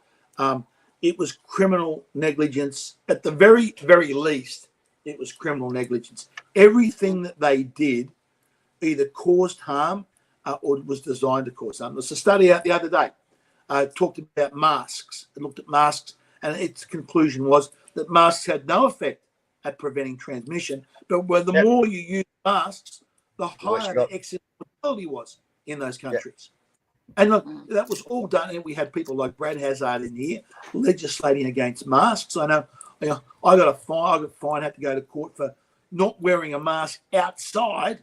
F: it was criminal negligence. At the very, very least, it was criminal negligence. Everything that they did either caused harm or was designed to cause harm. There's a study out the other day, talked about masks. It looked at masks, and its conclusion was that masks had no effect at preventing transmission. But the more you use masks, the higher the excess mortality was in those countries. And look, that was all done. And we had people like Brad Hazard in here legislating against masks. I know, I got a fine, had to go to court for not wearing a mask outside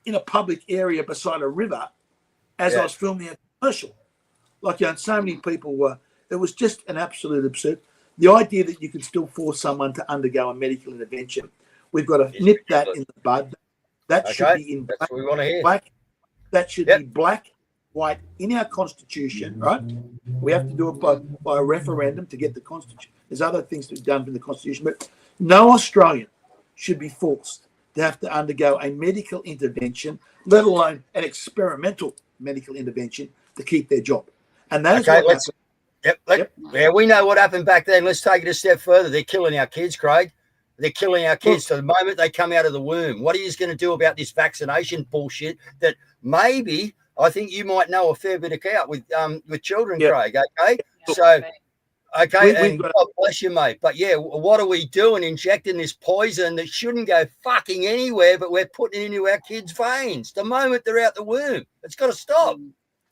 F: in a public area beside a river as I was filming a commercial. Like, so many people were, it was just an absolute absurd. The idea that you can still force someone to undergo a medical intervention, we've got to nip that in the bud. That should be in black.
A: That's what we want to hear.
F: That should be black, white in our constitution, right? We have to do it by a referendum to get the constitution. There's other things to be done in the constitution, but no Australian should be forced to have to undergo a medical intervention, let alone an experimental medical intervention to keep their job. And that is what happened.
A: Yeah, we know what happened back then. Let's take it a step further. They're killing our kids, Craig. They're killing our kids. So the moment they come out of the womb, what are you going to do about this vaccination bullshit that maybe I think you might know a fair bit about with children, Craig, okay? So, and God bless you, mate. But, what are we doing? Injecting this poison that shouldn't go fucking anywhere, but we're putting it into our kids' veins the moment they're out the womb. It's got to stop.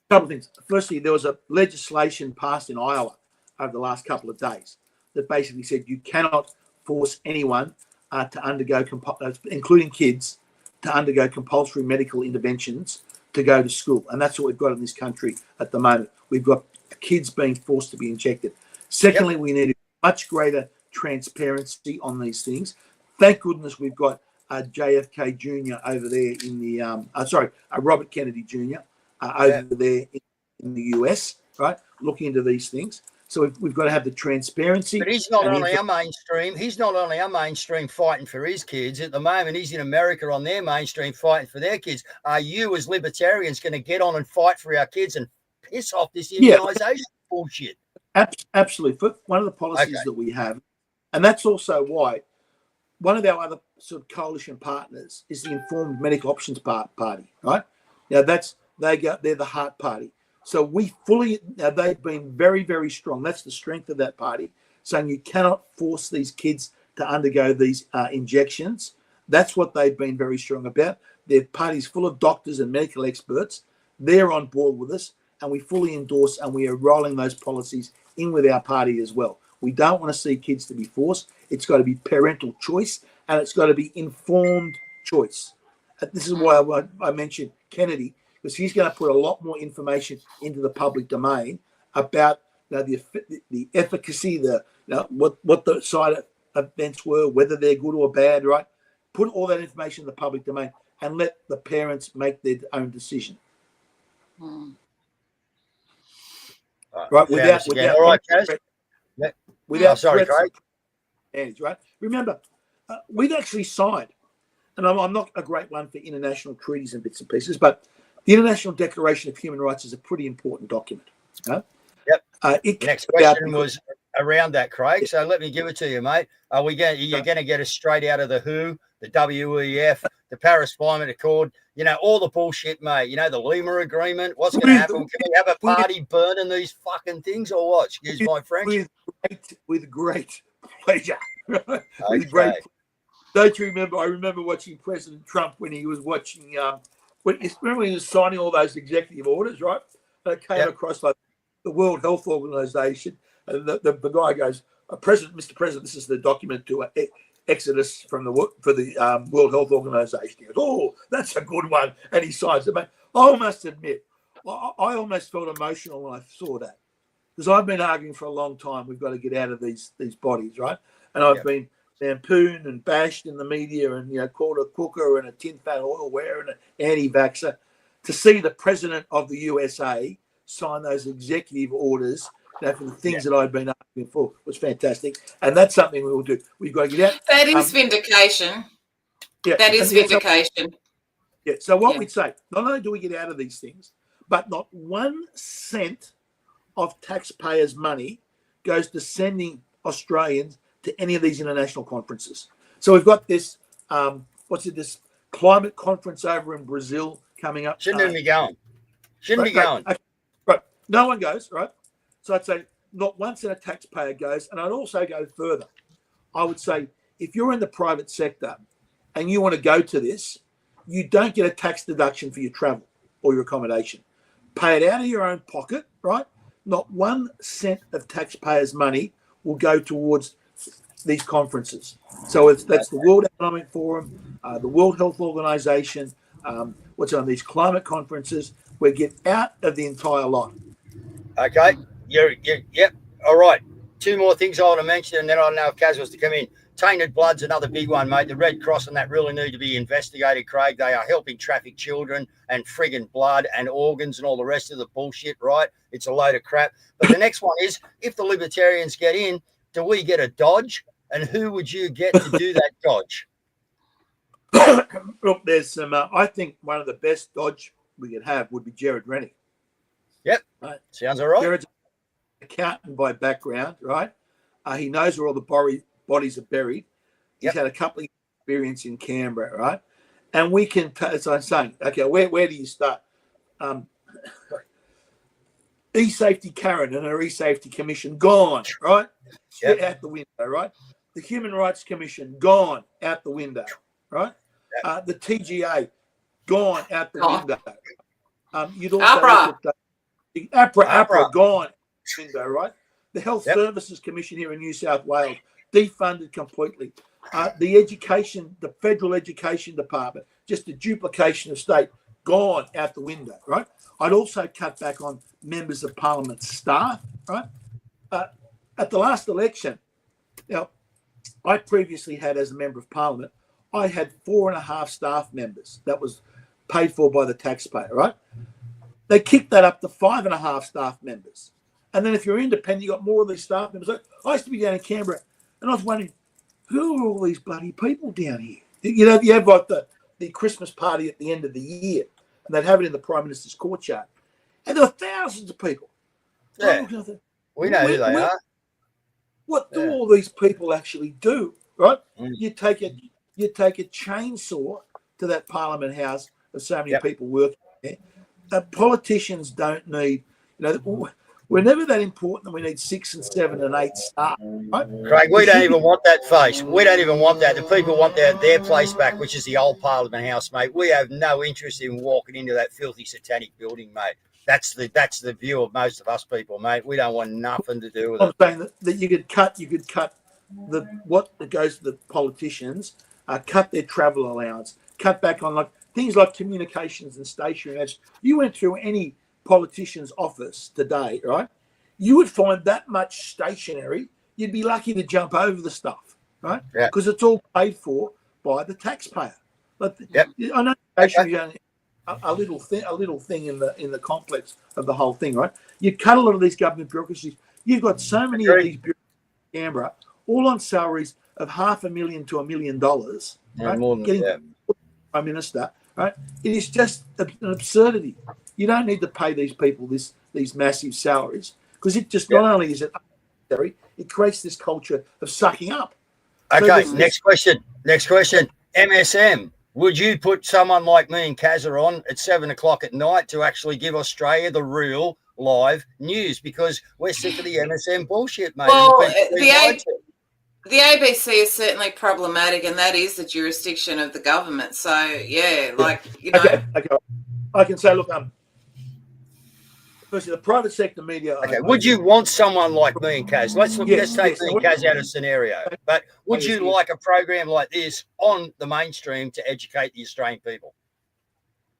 F: Couple of things. Firstly, there was a legislation passed in Iowa over the last couple of days that basically said you cannot force anyone to undergo, including kids, to undergo compulsory medical interventions to go to school. And that's what we've got in this country at the moment. We've got kids being forced to be injected. Secondly, we need much greater transparency on these things. Thank goodness we've got JFK Jr. over there in the, Robert Kennedy Jr. Over there in the US, right? Looking into these things. So we've got to have the transparency.
A: But he's not on our mainstream. He's not on our mainstream fighting for his kids. At the moment, he's in America on their mainstream fighting for their kids. Are you as libertarians going to get on and fight for our kids and piss off this immunisation bullshit?
F: Absolutely. For one of the policies that we have, and that's also why one of our other sort of coalition partners is the Informed Medical Options Party, right? Now they're the Heart Party. So they've been very, very strong. That's the strength of that party, saying you cannot force these kids to undergo these injections. That's what they've been very strong about. Their party's full of doctors and medical experts. They're on board with us. and we fully endorse, and we are rolling those policies in with our party as well. We don't want to see kids to be forced. It's got to be parental choice, and it's got to be informed choice. This is why I mentioned Kennedy, because he's going to put a lot more information into the public domain about the efficacy, what the side events were, whether they're good or bad, right? Put all that information in the public domain and let the parents make their own decision. Right, without
A: all right, Caz.
F: Without
A: sorry,
F: threats
A: Craig.
F: right? Remember, we've actually signed, and I'm not a great one for international treaties and bits and pieces, but the International Declaration of Human Rights is a pretty important document.
A: Yep. Next question was around that, Craig. So let me give it to you, mate. You're going to get us straight out of the WHO, the WEF, the Paris Climate Accord, all the bullshit, mate. The Lima Agreement. What's going to happen? Can we have a party burning these fucking things or what? Excuse my French.
F: With great pleasure.
A: Okay.
F: Don't you remember? I remember watching President Trump when he was watching. Remember when he was signing all those executive orders, right? That came across like the World Health Organization, and the guy goes, Mr. President, this is the document to Exodus for the World Health Organization. He goes, oh, that's a good one, and he signs it. But I must admit, I almost felt emotional when I saw that, because I've been arguing for a long time we've got to get out of these bodies, right? And I've been lampooned and bashed in the media and called a cooker and a tin fat oil wearer and an anti-vaxxer. To see the president of the USA sign those executive orders for the things that I've been arguing for was fantastic. And that's something we will do. We've got to get out.
G: That is vindication.
F: Yeah,
G: that is vindication.
F: So what we'd say, not only do we get out of these things, but not 1 cent of taxpayers' money goes to sending Australians to any of these international conferences. So we've got this, this climate conference over in Brazil coming up.
A: Shouldn't be going. Shouldn't be going.
F: Okay, right. No one goes, right? So I'd say not 1 cent a taxpayer goes. And I'd also go further. I would say if you're in the private sector and you want to go to this, you don't get a tax deduction for your travel or your accommodation. Pay it out of your own pocket, right? Not 1 cent of taxpayers' money will go towards these conferences. So that's the World Economic Forum, the World Health Organization, what's on these climate conferences. We get out of the entire lot.
A: Okay. Yep. All right. 2 more things I want to mention, and then I don't know if Caz was to come in. Tainted blood's another big one, mate. The Red Cross and that really need to be investigated, Craig. They are helping traffic children and frigging blood and organs and all the rest of the bullshit, right? It's a load of crap. But the next one is, if the Libertarians get in, do we get a dodge? And who would you get to do that dodge?
F: Look, there's some. I think one of the best dodge we could have would be Jared Rennie.
A: Yep.
F: Right.
A: Sounds all right.
F: Jared's an accountant by background, right? He knows where all the bodies are buried. He's had a couple of experience in Canberra, right? And we can, as I'm saying, okay, where do you start? E-Safety Karen and her E-Safety Commission, gone, right? Yep. Out the window, right? The Human Rights Commission, gone, out the window, right? Yep. The TGA, gone, out the window. You'd also look at APRA, gone, out the window, right? The Health Services Commission here in New South Wales, defunded completely. The Federal Education Department, just a duplication of state, gone out the window, right? I'd also cut back on members of Parliament staff, right? At the last election, I previously had, as a member of Parliament, I had 4.5 staff members that was paid for by the taxpayer, right? They kicked that up to 5.5 staff members. And then if you're independent, you got more of these staff members. I used to be down in Canberra, and I was wondering, who are all these bloody people down here? You have like the Christmas party at the end of the year, and they'd have it in the Prime Minister's courtyard. And there were thousands of people.
A: Yeah. We know who they are.
F: What do all these people actually do, right? You take a chainsaw to that Parliament House. There's so many people working there. Politicians don't need, we're never that important that we need 6 and 7 and 8 staff, right?
A: Craig, we don't even want that face. We don't even want that. The people want their place back, which is the old Parliament House, mate. We have no interest in walking into that filthy satanic building, mate. That's the view of most of us people, mate. We don't want nothing to do with
F: I'm
A: it.
F: saying that you could cut what that goes to the politicians, cut their travel allowance, cut back on like things like communications and stationery. As you went through any politician's office today, right? You would find that much stationery. You'd be lucky to jump over the stuff, right?
A: Yeah.
F: Because it's all paid for by the taxpayer. But
A: Yep.
F: I know stationery is only a little thing in the complex of the whole thing, right? You cut a lot of these government bureaucracies. You've got so many of these bureaucracies in Canberra, all on salaries of $500,000 to $1 million, right?
A: More than
F: Getting Prime Minister, right? It is just an absurdity. You don't need to pay these people these massive salaries because it just not only is it unnecessary, it creates this culture of sucking up.
A: Okay,
F: So
A: next question. MSM. Would you put someone like me and Caz on at 7 o'clock at night to actually give Australia the real live news? Because we're sick of the MSM bullshit, mate.
G: Well,
A: The
G: the ABC is certainly problematic, and that is the jurisdiction of the government. So, yeah, like, you know.
F: Okay. I can say, look, firstly, the private sector media.
A: Okay, would you want someone like me and Caz? Let's take me and Caz out of scenario. But would you like a program like this on the mainstream to educate the Australian people?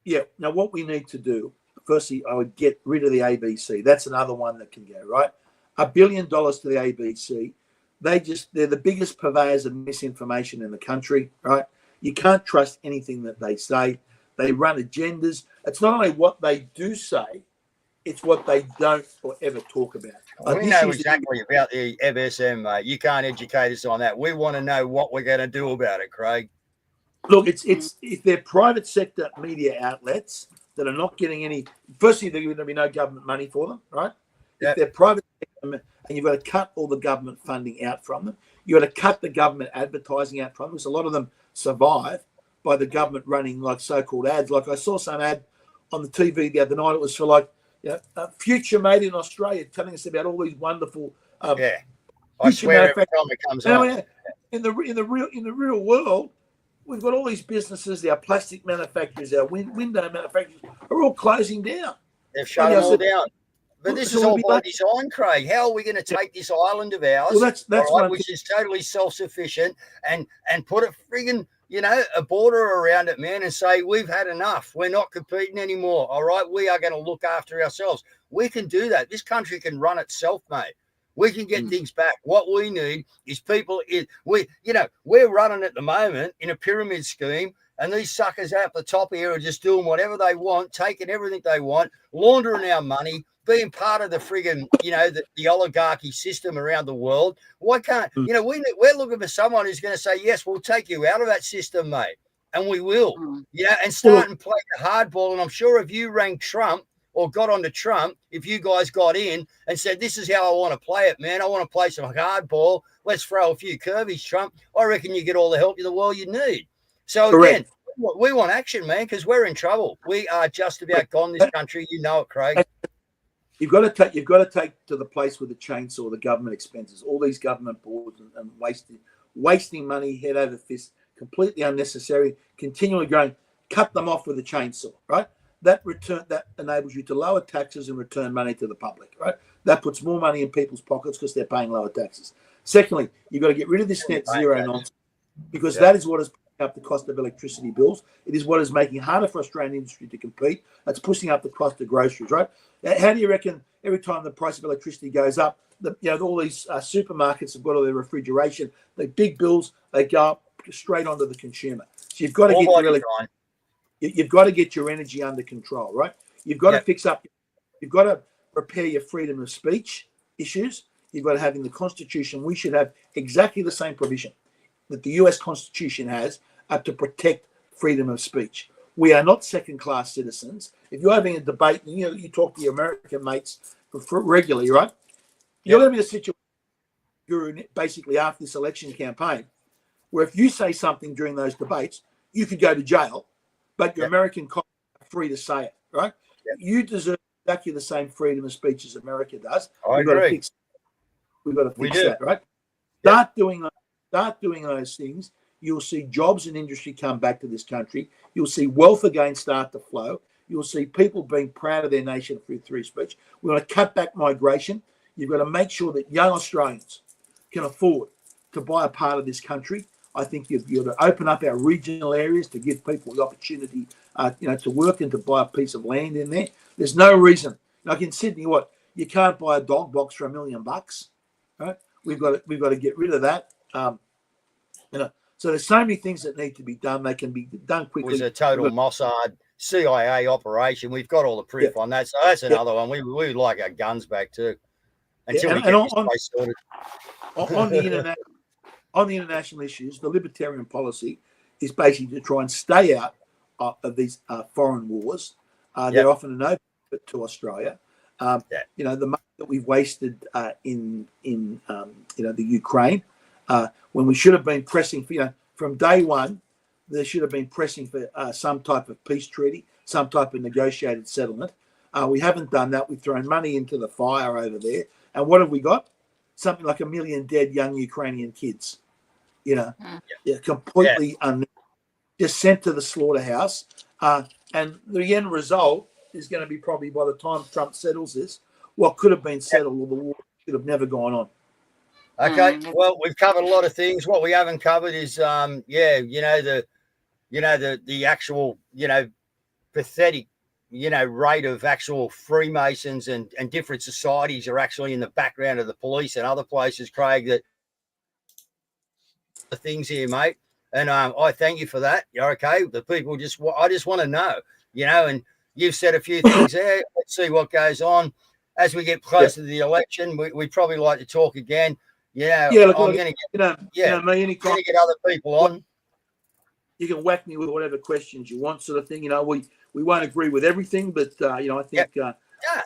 F: Yeah. Now, what we need to do, firstly, I would get rid of the ABC. That's another one that can go, right? $1 billion to the ABC. They're the biggest purveyors of misinformation in the country, right? You can't trust anything that they say. They run agendas. It's not only what they do say, it's what they don't or ever talk about.
A: We know exactly about the MSM, mate. You can't educate us on that. We want to know what we're going to do about it, Craig.
F: Look, if they're private sector media outlets that are not getting any, firstly, there's going to be no government money for them, right? If they're private sector, and you've got to cut all the government funding out from them, you've got to cut the government advertising out from them, because a lot of them survive by the government running like so-called ads. Like I saw some ad on the TV the other night. It was for like, future made in Australia, telling us about all these wonderful.
A: I swear every time it comes on.
F: In the real world, we've got all these businesses. Our plastic manufacturers, our window manufacturers are all closing down.
A: They've shut them all down. But this is all by design, Craig. How are we going to take this island of ours, which is totally self-sufficient, and put a friggin' a border around it, man, and say we've had enough. We're not competing anymore. All right, we are going to look after ourselves. We can do that. This country can run itself, mate. We can get things back. What we need is people. We're running at the moment in a pyramid scheme, and these suckers out the top here are just doing whatever they want, taking everything they want, laundering our money, being part of the friggin', the oligarchy system around the world. Why can't, we're looking for someone who's going to say, yes, we'll take you out of that system, mate. And we will, and start and play the hardball. And I'm sure if you rang Trump or got onto Trump, if you guys got in and said, this is how I want to play it, man, I want to play some hardball, let's throw a few curvies, Trump, I reckon you get all the help in the world you need. So again, we want action, man, because we're in trouble. We are just about gone, this country. You know it, Craig.
F: You've got to take to the place with the chainsaw the government expenses, all these government boards and wasting money head over fist, completely unnecessary, continually going, cut them off with a chainsaw, right? That enables you to lower taxes and return money to the public, right? That puts more money in people's pockets because they're paying lower taxes. Secondly, you've got to get rid of this net zero nonsense, because that is what is up the cost of electricity bills. It is what is making it harder for Australian industry to compete. It's pushing up the cost of groceries, right? How do you reckon every time the price of electricity goes up, all these supermarkets have got all their refrigeration, the big bills, they go up straight onto the consumer. So you've got to you've got to get your energy under control, right? You've got to fix up, you've got to repair your freedom of speech issues. You've got to have in the Constitution, we should have exactly the same provision that the US Constitution has to protect freedom of speech. We are not second-class citizens. If you're having a debate, and you talk to your American mates regularly, right? You're going to be in a situation, Guru, basically after this election campaign, where if you say something during those debates, you could go to jail, but your American colleagues are free to say it, right? You deserve exactly the same freedom of speech as America does.
A: I agree.
F: We've got to fix that, right? Start doing those things. You'll see jobs and industry come back to this country. You'll see wealth again start to flow. you'll see people being proud of their nation through free speech. We want to cut back migration. You've got to make sure that young Australians can afford to buy a part of this country. I think you've got to open up our regional areas to give people the opportunity, to work and to buy a piece of land in there. There's no reason. Like in Sydney, you can't buy a dog box for $1 million, right? We've got to get rid of that. So there's so many things that need to be done. They can be done quickly.
A: It was a total Mossad CIA operation. We've got all the proof on that. So that's another one. We like our guns back too. Until we get this place sorted. On the international issues, the libertarian policy is basically to try and stay out of these foreign wars. They're often an open to Australia. The money that we've wasted in the Ukraine, when we should have been pressing for, from day one, there should have been pressing for some type of peace treaty, some type of negotiated settlement. We haven't done that. We've thrown money into the fire over there. And what have we got? Something like 1 million dead young Ukrainian kids, completely just sent to the slaughterhouse. And the end result is going to be probably, by the time Trump settles this, what could have been settled, or the war should have never gone on. Okay, well, we've covered a lot of things. What we haven't covered is, the actual, pathetic, rate of actual Freemasons and different societies are actually in the background of the police and other places, Craig, that the things here, mate. And I thank you for that. You're okay. The people I just want to know, and you've said a few things there. Let's see what goes on as we get closer to the election. We probably like to talk again. I'm going to get other people on.
F: You can whack me with whatever questions you want, sort of thing. We won't agree with everything, but I think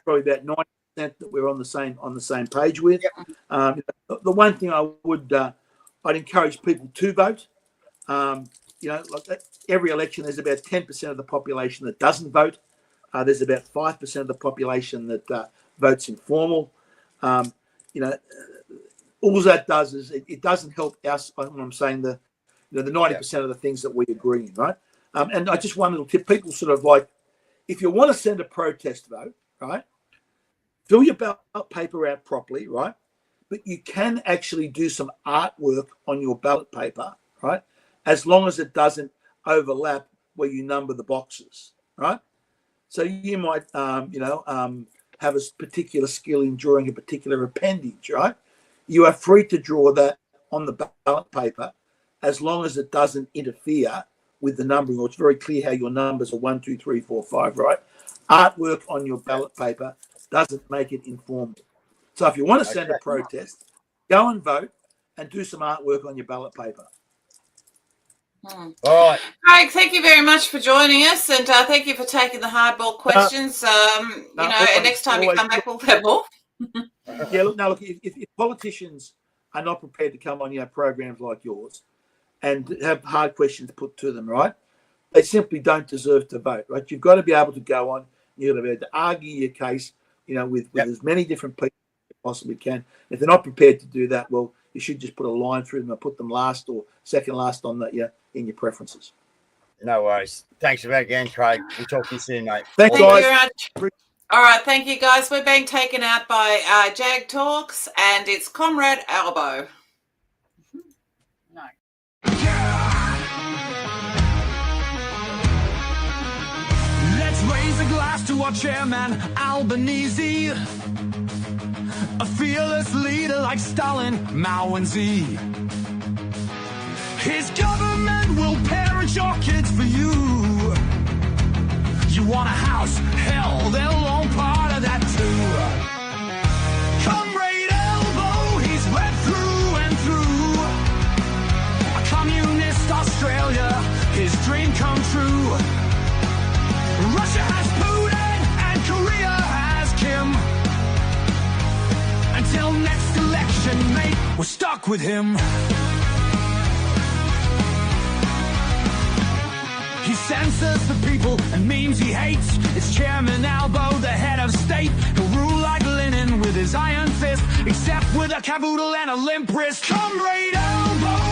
F: probably about 90% that we're on the same page with. The one thing I'd encourage people to vote. Like every election, there's about 10% of the population that doesn't vote. There's about 5% of the population that votes informal. All that does is it doesn't help us. I'm saying the 90% of the things that we agree in, right? And I just one little tip: people sort of like, if you want to send a protest vote, right, fill your ballot paper out properly, right? But you can actually do some artwork on your ballot paper, right? As long as it doesn't overlap where you number the boxes, right? So you might, have a particular skill in drawing a particular appendage, right? You are free to draw that on the ballot paper as long as it doesn't interfere with the numbering, or it's very clear how your numbers are 1, 2, 3, 4, 5, right? Artwork on your ballot paper doesn't make it informal. So if you want to send a protest, go and vote and do some artwork on your ballot paper.
A: All right.
G: Craig, thank you very much for joining us, and thank you for taking the hardball questions. And next time you come back, we'll have more.
F: Look, if politicians are not prepared to come on programs like yours and have hard questions put to them, right, they simply don't deserve to vote, right? You've got to be able to go on. You've got to be able to argue your case, with as many different people as you possibly can. If they're not prepared to do that, well, you should just put a line through them or put them last or second last on that, in your preferences.
A: No worries. Thanks for that again, Craig. We'll talk to you soon, mate.
F: Thanks, guys.
G: All right, thank you, guys. We're being taken out by Jag Talks, and it's Comrade Albo. No.
I: Let's raise a glass to our chairman, Albanese, a fearless leader like Stalin, Mao and Z. His government will parent your kids for you. You want a house? Hell, they'll own part of that too. Comrade Elbow, he's red through and through. A communist Australia, his dream come true. Russia has Putin and Korea has Kim. Until next election, mate, we're stuck with him. He censors the people and memes he hates. It's Chairman Albo, the head of state. He'll rule like Lenin with his iron fist, except with a cavoodle and a limp wrist. Comrade Albo!